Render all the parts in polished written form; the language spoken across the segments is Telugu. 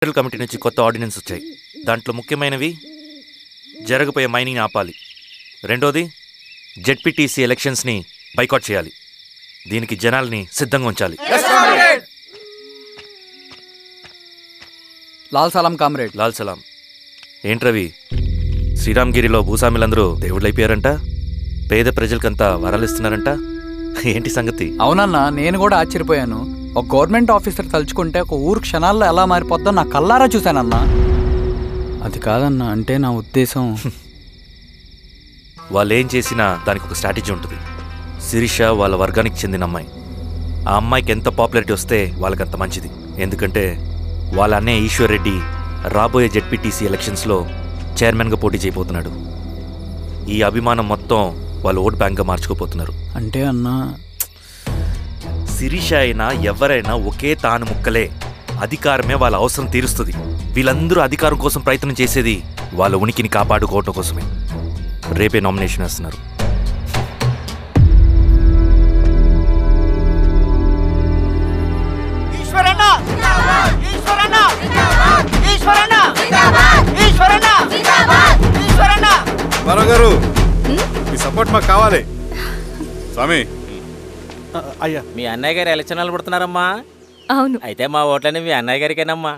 సెంట్రల్ కమిటీ నుంచి కొత్త ఆర్డినెన్స్ వచ్చాయి. దాంట్లో ముఖ్యమైనవి జరగబోయే మైనింగ్ ఆపాలి, రెండోది జెడ్పీటీసీ ఎలక్షన్స్ని బైకాట్ చేయాలి, దీనికి జనాల్ని సిద్ధంగా ఉంచాలి. లాల్ సలాం కామ్రేడ్. లాల్ సలాం. ఏంట్రవి, శ్రీరామ్గిరిలో భూస్వాములందరూ దేవుళ్ళైపోయారంట, పేద ప్రజలకంతా వరాలు ఇస్తున్నారంట, ఏంటి సంగతి? అవునన్నా, నేను కూడా ఆశ్చర్యపోయాను. ఒక గవర్నమెంట్ ఆఫీసర్ తలుచుకుంటే ఒక ఊరు క్షణాల్లో ఎలా మారిపోద్దో నా కల్లారా చూశానన్నా. అది కాదన్నా, అంటే నా ఉద్దేశం వాళ్ళు ఏం చేసినా దానికి ఒక స్ట్రాటజీ ఉంటుంది. శిరీష వాళ్ళ వర్గానికి చెందిన అమ్మాయి. ఆ అమ్మాయికి ఎంత పాపులారిటీ వస్తే వాళ్ళకంత మంచిది. ఎందుకంటే వాళ్ళ అన్నయ్య ఈశ్వర్ రెడ్డి రాబోయే జెడ్పీటీసీ ఎలక్షన్స్లో చైర్మన్గా పోటీ చేయబోతున్నాడు. ఈ అభిమానం మొత్తం వాళ్ళు ఓట్ బ్యాంక్గా మార్చుకోపోతున్నారు. అంటే అన్నా, శిరీష అయినా ఎవరైనా ఒకే తాను ముక్కలే. అధికారమే వాళ్ళ అవసరం తీరుస్తుంది. వీళ్ళందరూ అధికారం కోసం ప్రయత్నం చేసేది వాళ్ళ ఉనికిని కాపాడుకోవటం కోసమే. రేపే నామినేషన్ వేస్తున్నారు. గారు మీ సపోర్ట్ మాకు కావాలి. స్వామి, అయ్యా మీ అన్నయ్య గారు ఎలక్షన్లు పడుతున్నారమ్మా. అవును. అయితే మా ఓట్లని మీ అన్నయ్య గారికేనమ్మా.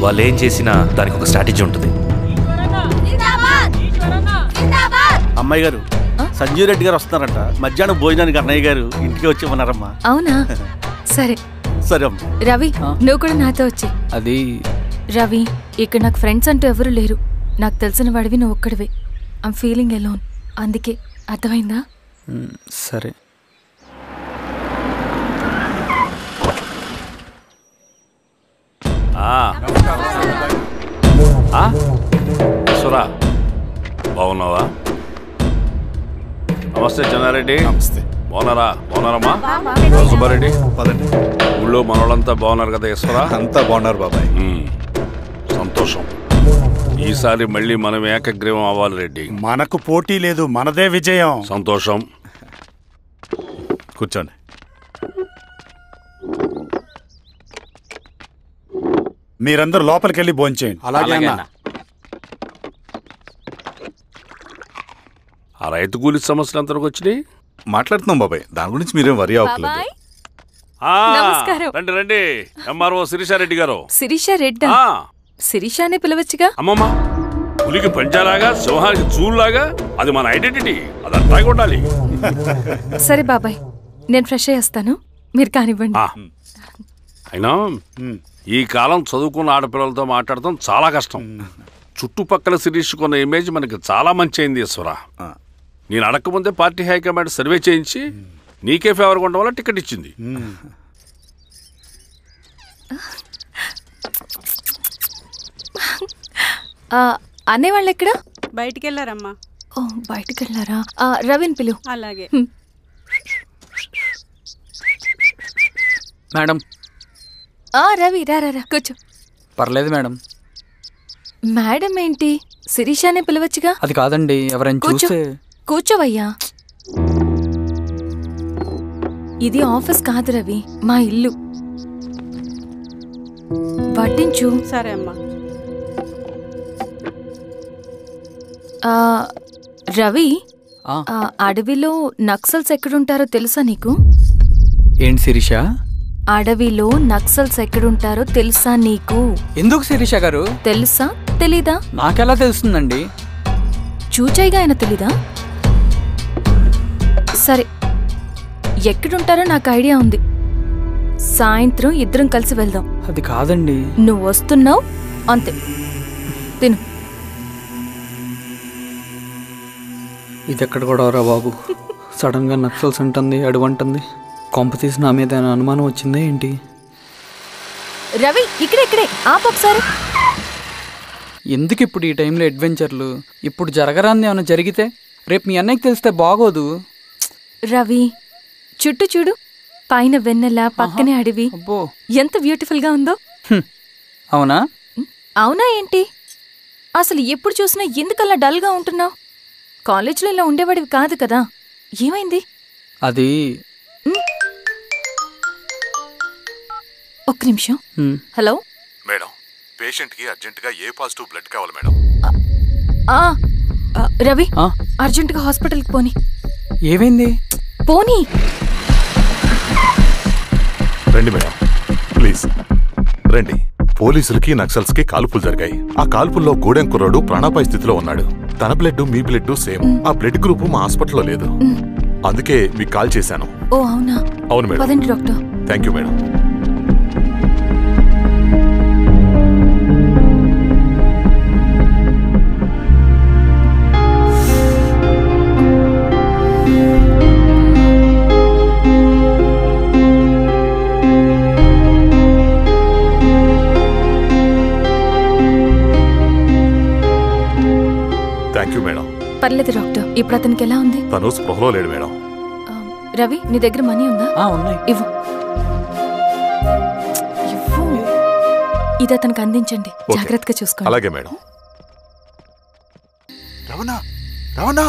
వాళ్ళు ఏం చేసినా దానికి ఒక స్ట్రాటజీ ఉంటుంది. అమ్మాయి గారు, సంజీవ్ రెడ్డి గారు వస్తున్నారంట. మధ్యాహ్నం భోజనానికి అన్నయ్య గారు ఇంటికి వచ్చి ఉన్నారమ్మా. అవునా? సరే సరే అమ్మా. రవి, నువ్వు కూడా నాతో వచ్చి. అది రవి, ఇక్కడ నాకు ఫ్రెండ్స్ అంటూ ఎవరు లేరు. నాకు తెలిసిన వాడివి నువ్వు ఒక్కడివే. I'm feeling alone. అందుకే, అర్థమైందా? సరే. సురా, బాగున్నావా? నమస్తే చెన్నారెడ్డి. నమస్తే. బాగున్నారమ్మా? సుబ్బారెడ్డి, ఊళ్ళో మనోళ్ళంతా బాగున్నారు కదా? ఈశ్వరా, అంతా బాగున్నారు బాబాయ్. సంతోషం. ఈసారి మళ్ళీ మనం ఏకగ్రీవం అవ్వాలి రెడ్డి. మనకు పోటీ లేదు, మనదే విజయం. సంతోషం. కూర్చోండి. మీరందరూ లోపలికి వెళ్ళి భోంచేయండి. అలాగే అన్న. ఆ రైతు కూలి సమస్యలు ఎంతవరకు వచ్చినాయి? మాట్లాడుతున్నాం బాబాయ్, దాని గురించి మీరేం వరి అవ్వట్లేదు. బాబాయ్, ఆ, నమస్కారం. రండి రండి. ఎంఆర్ఓ శిరీషారెడ్డి గారు. శిరీష రెడ్డా? ఆ, శిరీష అనే పిలవచ్చుగా. అమ్మమ్మ, పులికి పంచాలాగా సింహానికి చూలాగా అది మన ఐడెంటిటీ. అది అట్లాగే ఉండాలి. సరే బాబాయ్, నేను ఫ్రెష్ అయ్యేస్తాను, మీరు కానివ్వండి. అయినా ఈ కాలం చదువుకున్న ఆడపిల్లలతో మాట్లాడటం చాలా కష్టం. చుట్టుపక్కల శిరీష్ కొన్న ఇమేజ్ మనకి చాలా మంచి అయింది ఈశ్వరా. నేను అడగకముందే పార్టీ హైకమాండ్ సర్వే చేయించి నీకే ఫేవర్గా ఉండడం వల్ల టికెట్ ఇచ్చింది. అనేవాళ్ళు ఎక్కడ? బయటికి వెళ్ళారమ్మా. ఓ, బయటికి వెళ్ళారా? రవిని పిలు. అలాగే. మేడం. రవి, రా రా, కూర్చో. పర్లేదు మేడం. మేడం ఏంటి? శిరీషానే పిలవచ్చుగా. అది కాదండి, ఎవరైనా చూస్తే. కూర్చోవయ్యా. ఇది ఆఫీస్ కాదు రవి, మా ఇల్లు. పట్టించు. సరే అమ్మా. రవి, అడవిలో నక్సల్స్ ఎక్కడుంటారో తెలుసా నీకు? ఏంటి శిరీష? అడవిలో నక్సల్స్ ఎక్కడుంటారో తెలుసా నీకు? ఎందుకు శిరీష గారు? తెలుసా తెలీదా? నాకెలా తెలుస్తుందండి? చూచాయిగా ఆయన తెలీదా? సరే, ఎక్కడుంటారో నాకు ఐడియా ఉంది. సాయంత్రం ఇద్దరం కలిసి వెళ్దాం. అది కాదండి. నువ్వు వస్తున్నావు అంతే, తిను. ఇదెక్కడ కూడా రా బాబు, సడన్ గా నక్సల్స్ అంటుంది, అడుగుంటుంది. కొంప తీసి నా మీద అనుమానం వచ్చిందే ఏంటి? రవి, ఇక్కడే ఆపొకసారి. ఎందుకు ఇప్పుడు ఈ టైంలో అడ్వెంచర్లు? ఇప్పుడు జరగరాంది ఏమైనా జరిగితే రేపు మీ అన్నయ్యకి తెలిస్తే బాగోదు. రవి, చుట్టూ చూడు, పైన వెన్నెల, పక్కనే అడవి. అబ్బో, ఎంత బ్యూటిఫుల్ గా ఉందో. అవునా? అవునా ఏంటి? అసలు ఎప్పుడు చూసినా ఎందుకలా డల్ గా ఉంటున్నావు? కాలేజీలో ఇలా ఉండేవాడివి కాదు కదా, ఏమైంది? అది ఒక్క నిమిషం. హలో మేడం, పేషెంట్కి అర్జెంటుగా ఏ పాజిటివ్ బ్లడ్ కావాలి మేడం. రవి, అర్జెంటుగా హాస్పిటల్కి పోనీ. ఏమైంది? పోనీ. రండి మేడం, ప్లీజ్ రండి. పోలీసులకి నక్సల్స్ కి కాల్పులు జరిగాయి. ఆ కాల్పుల్లో గూడెం కుర్రాడు ప్రాణాపాయ స్థితిలో ఉన్నాడు. తన బ్లడ్ మీ బ్లడ్ సేమ్. ఆ బ్లడ్ గ్రూప్ మా హాస్పిటల్లో లేదు. అందుకే మీకు కాల్ చేశాను. ఓ అవునా? అవును మేడం. పదండి doctor. Thank you madam. Thank you madam. పర్లేదు డాక్టర్. ఇప్పుడు అతనికి ఎలా ఉంది? తను స్పృహలో లేడు మేడం. రవి, నీ దగ్గర మనీ ఉందా? ఉన్నాయి. ఇవ్వు. ఇది అతనికి అందించండి. జాగ్రత్తగా చూసుకోండి. అలాగే మేడం. రవణ, రవణ,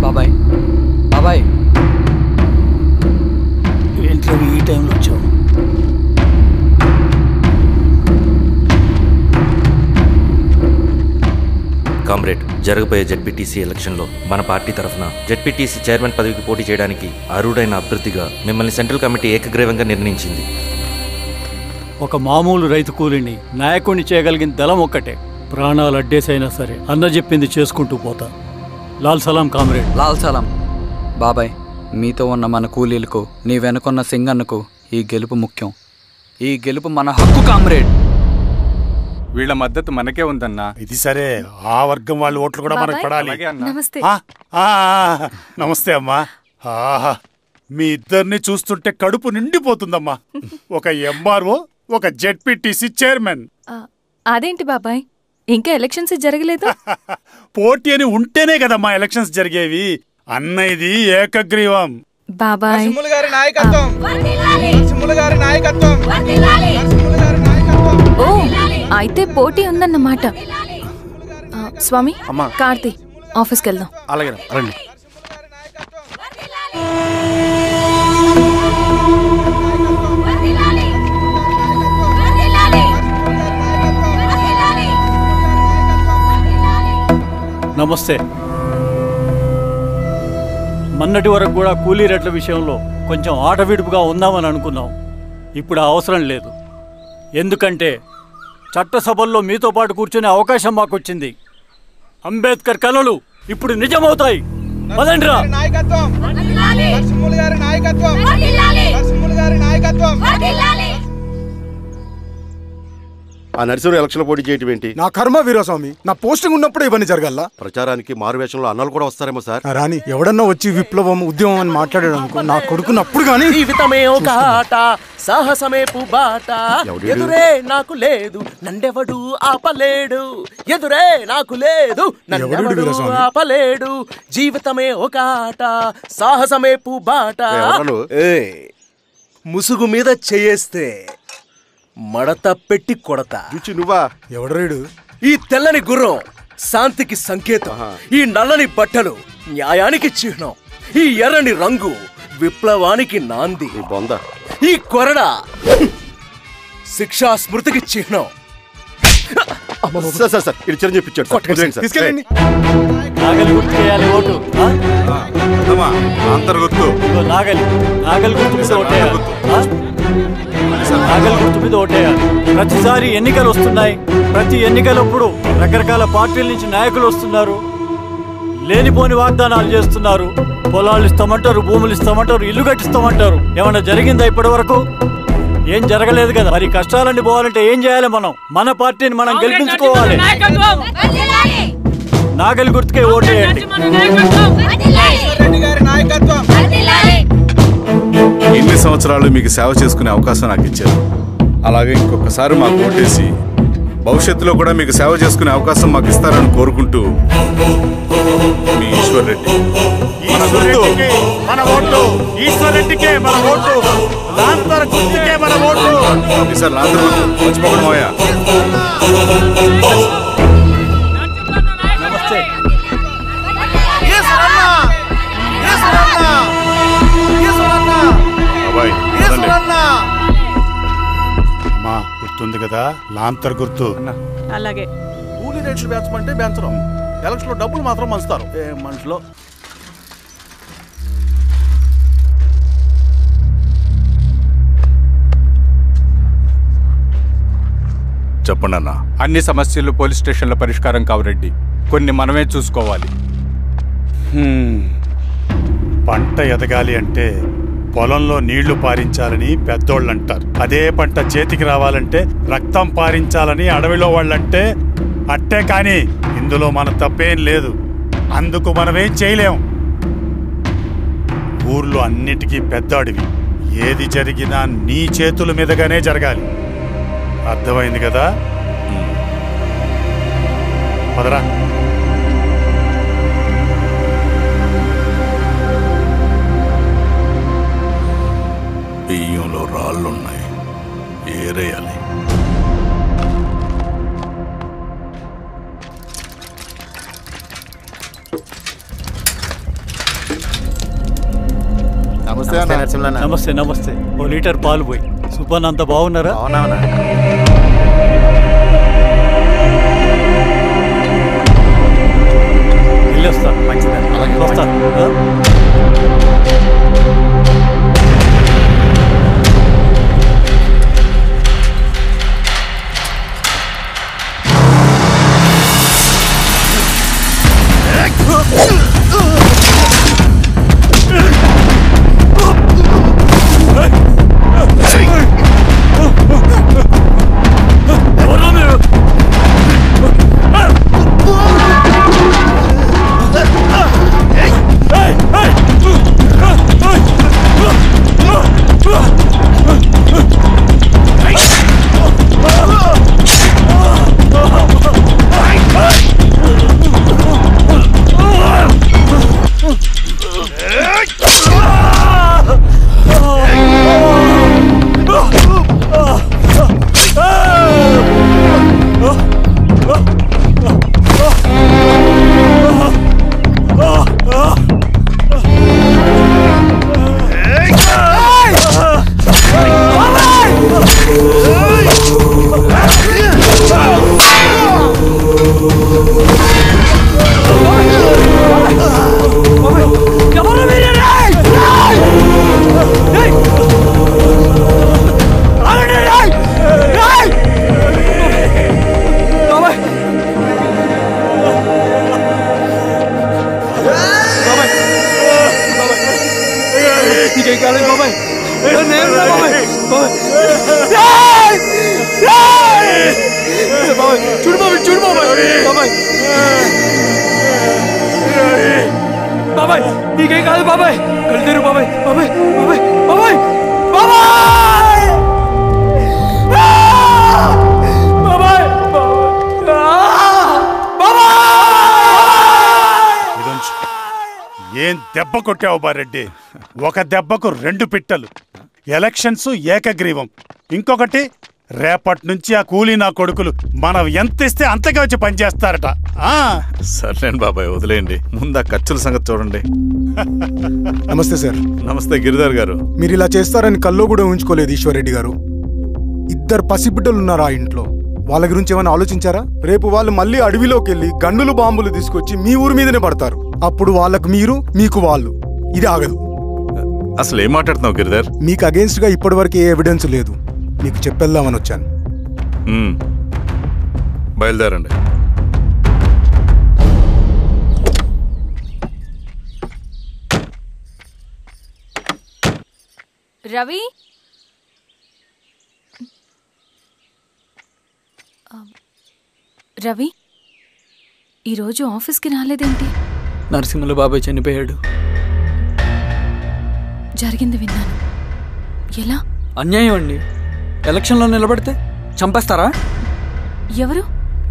బాబాయ్, బాబాయ్. ఏంటి ఈ టైంలో వచ్చావు? కామ్రేడ్, జరగబోయే జెడ్పీటీసీ ఎలక్షన్లో మన పార్టీ తరఫున జెడ్పీటీసీ చైర్మన్ పదవికి పోటీ చేయడానికి అర్హుడైన అభ్యర్థిగా మిమ్మల్ని సెంట్రల్ కమిటీ ఏకగ్రీవంగా నిర్ణయించింది. ఒక మామూలు రైతు కూలిని నాయకుడిని చేయగలిగిన దళం ఒక్కటే. ప్రాణాలు అడ్డేసైనా సరే అన్న చెప్పింది చేసుకుంటూ పోతా. లాల్ సలాం కామ్రేడ్. లాల్ సలాం. బాబాయ్, మీతో ఉన్న మన కూలీలకు, నీ వెనుకున్న సింగన్నకు ఈ గెలుపు ముఖ్యం. ఈ గెలుపు మన హక్కు కామ్రేడ్. వీళ్ళ మద్దతు మనకే ఉందన్నా. ఇది సరే, ఆ వర్గం వాళ్ళ ఓట్లు కూడా మనకు పడాలి. నమస్తే. నమస్తే అమ్మా. మీ ఇద్దరిని చూస్తుంటే కడుపు నిండిపోతుందమ్మా. ఒక ఎంఆర్ఓ, ఒక జెడ్పీటీసీ చైర్మన్. అదేంటి బాబాయ్, ఇంకా ఎలక్షన్స్ జరగలేదు? పోటీ అని ఉంటేనే కదమ్మా ఎలక్షన్స్ జరిగేవి. అన్నయ్యది ఏకగ్రీవం. బాబాయ్, ఓ అయితే పోటీ ఉందన్నమాట. స్వామి, కార్తీ, ఆఫీస్కి వెళ్దాం. అలాగే రండి. నమస్తే. మొన్నటి వరకు కూడా కూలీ రేట్ల విషయంలో కొంచెం ఆటవిడుపుగా ఉందామని అనుకున్నాం. ఇప్పుడు ఆ అవసరం లేదు. ఎందుకంటే చట్టసభల్లో మీతో పాటు కూర్చునే అవకాశం మాకు వచ్చింది. అంబేద్కర్ కలలు ఇప్పుడు నిజమవుతాయి. పదండ్రా. ఆ నరసింహ ఎలక్షన్ పోటీ చేయటం ఏంటి? నా కర్మ వీరస్వామి, నా పోస్టింగ్ ఉన్నప్పుడే ఇవన్నీ జరగాల. ప్రచారానికి మారువేషంలో అన్నలు కూడా వస్తారేమో సార్. రాని ఎవడన్నా వచ్చి విప్లవం, ఉద్యమం అని మాట్లాడాడు అనుకో, నా కొడుకున్నప్పుడు గానీ జీవితమే ఒక ఆట, సాహసమే పుబాట, ఎదురే నాకు లేదు నన్నెవడు ఆపలేడు, ఎదురే నాకు లేదు నన్నెవడు ఆపలేడు, జీవితమే ఒక ఆట, సాహసమే పుబాట. ముసుగు మీద చేయేస్తే మడత పెట్టి కొడతా. నువ్వా? ఎవడరేడు? ఈ తెల్లని గుర్రం శాంతికి సంకేతం, ఈ నల్లని బట్టలు న్యాయానికి చిహ్నం, ఈ ఎర్రని రంగు విప్లవానికి నాంది, ఈ కొరడ శిక్షా స్మృతికి చిహ్నం. చిరంజీవి తీసుకెళ్ళండి. నాగలి గుర్తు చేయాలి ఓటు. నాగలి నాగలి గుర్తు మీద ఓటేయాలి. నాగలి గుర్తు మీద ఓటేయాలి. ప్రతిసారి ఎన్నికలు వస్తున్నాయి. ప్రతి ఎన్నికలప్పుడు రకరకాల పార్టీల నుంచి నాయకులు వస్తున్నారు. లేనిపోని వాగ్దానాలు చేస్తున్నారు. పొలాలు ఇస్తామంటారు, భూములు ఇస్తామంటారు, ఇల్లు కట్టిస్తామంటారు. ఏమన్నా జరిగిందా ఇప్పటి వరకు? ఏం జరగలేదు కదా. మరి కష్టాలన్నీ పోవాలంటే ఏం చేయాలి? మనం మన పార్టీని మనం గెలిపించుకోవాలి. నాగలి గుర్తుకే ఓటేయండి. ఇన్ని సంవత్సరాలు మీకు సేవ చేసుకునే అవకాశం నాకు ఇచ్చారు. అలాగే ఇంకొకసారి మాకు ఓటేసి భవిష్యత్తులో కూడా మీకు సేవ చేసుకునే అవకాశం మాకు ఇస్తారని కోరుకుంటూ మీ ఈశ్వర్ రెడ్డి. మన ఓటు ఈశ్వర్ రెడ్డికే, మన ఓటు లాంతర్ గుర్తుకే, మన ఓటు. సార్ లాంతర్ గుర్తు మర్చిపోకుండా పోయా. నమస్తే. అమ్మా గుర్తుంది కదా, లాంతర్ గుర్తు. అలాగే. కూలీ రేట్లు పెంచమంటే పెంచడం, ఎలక్షన్లో డబ్బులు మాత్రం మంచుతారు. ఏ మనుషులో చెప్పండి అన్న. అన్ని సమస్యలు పోలీస్ స్టేషన్లో పరిష్కారం కావు రెడ్డి, కొన్ని మనమే చూసుకోవాలి. పంట ఎదగాలి అంటే పొలంలో నీళ్లు పారించాలని పెద్దోళ్ళు అంటారు. అదే పంట చేతికి రావాలంటే రక్తం పారించాలని అడవిలో వాళ్ళంటే అట్టే. కానీ ఇందులో మన తప్పేం లేదు, అందుకు మనమేం చేయలేం. ఊర్లో అన్నిటికీ పెద్ద అడవి, ఏది జరిగినా నీ చేతుల మీదగానే జరగాలి. అర్థమైంది కదా? పదరా. బియ్యంలో రాళ్ళున్నాయి, ఏరేయాలి. నమస్తే. నమస్తే. ఓ లీటర్ పాలు పోయి. సుబ్బన్ అంత బాగున్నారా? వెళ్ళొస్తా. వస్తా. నీకేం కాదు బాబాయ్. కళ్ళు బాబాయ్. బాబాయ్ బాబాయ్ బాబాయ్ బాబాయ్ బాబాయ్ బాబాయ్. ఏం దెబ్బ కొట్టావు బారెడ్డి? ఒక దెబ్బకు 2 పిట్టలు. ఎలక్షన్స్ ఏకగ్రీవం. ఇంకొకటి, రేపటి నుంచి ఆ కూలీ నా కొడుకులు మనం ఎంత ఇస్తే అంతగా వచ్చి పనిచేస్తారట. సర్లేండి బాబాయ్, వదిలేయండి. ముందు ఆ ఖర్చుల సంగతి చూడండి. నమస్తే సార్. నమస్తే గిరిధర్ గారు. మీరు ఇలా చేస్తారని కల్లో కూడా ఊహించుకోలేదు ఈశ్వర్ రెడ్డి గారు. 2 పసిబిడ్డలు ఉన్నారు ఆ ఇంట్లో. వాళ్ళ గురించి ఏమైనా ఆలోచించారా? రేపు వాళ్ళు మళ్ళీ అడవిలోకి వెళ్ళి గన్నులు బాంబులు తీసుకొచ్చి మీ ఊరి మీదనే పడతారు. అప్పుడు వాళ్ళకు మీరు, మీకు వాళ్ళు. ఇది ఆగదు. అసలు ఏం మాట్లాడుతున్నావు గిరిధర్? మీకు అగేన్స్ట్ గా ఇప్పటివరకు ఏ ఎవిడెన్స్ లేదు. మీకు చెప్పేద్దామని వచ్చాను. బయలుదేరండి. రవి, రవి ఈరోజు ఆఫీస్కి రాలేదేంటి? నరసింహుల బాబాయ్ చనిపోయాడు. జరిగింది విన్నాను. ఎలా? అన్యాయం అండి. ఎలక్షన్లో నిలబడితే చంపేస్తారా? ఎవరు?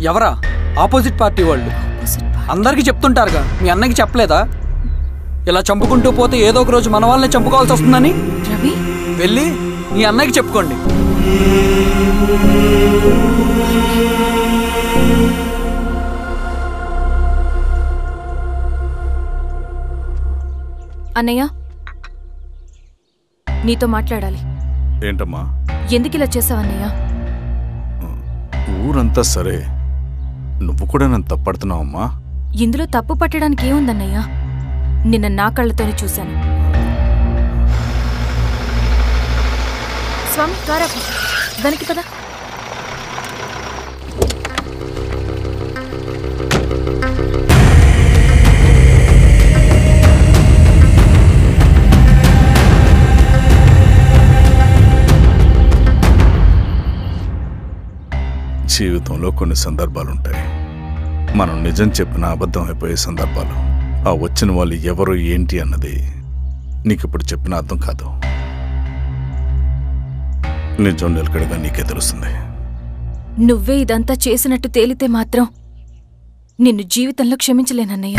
ఎవరా? ఆపోజిట్ పార్టీ వాళ్ళు. అందరికీ చెప్తుంటారుగా, మీ అన్నకి చెప్పలేదా? ఇలా చంపుకుంటూ పోతే ఏదో ఒక రోజు మన వాళ్ళని చంపుకోవాల్సి వస్తుందని. రవి, వెళ్ళి మీ అన్నకి చెప్పుకోండి. అన్నయ్య, నీతో మాట్లాడాలి. ఏంటమ్మా? ఎందుకు ఇలా చేసావన్నయ్య? ఊరంతా సరే, నువ్వు కూడా నన్ను తప్పడుతున్నావమ్మా. ఇందులో తప్పు పట్టడానికి ఏముందన్నయ్య? నిన్న నా కళ్ళతోనే చూశాను. స్వామి, కారాపు దానికి పద. జీవితంలో కొన్ని సందర్భాలుంటాయి, మనం నిజం చెప్పిన అబద్ధం అయిపోయే సందర్భాలు. ఆ వచ్చిన వాళ్ళు ఎవరు ఏంటి అన్నది నీకిప్పుడు చెప్పిన అర్థం కాదు. నిజం నిలకడగా నీకే తెలుస్తుంది. నువ్వే ఇదంతా చేసినట్టు తేలితే మాత్రం నిన్ను జీవితంలో క్షమించలేనన్నయ్య.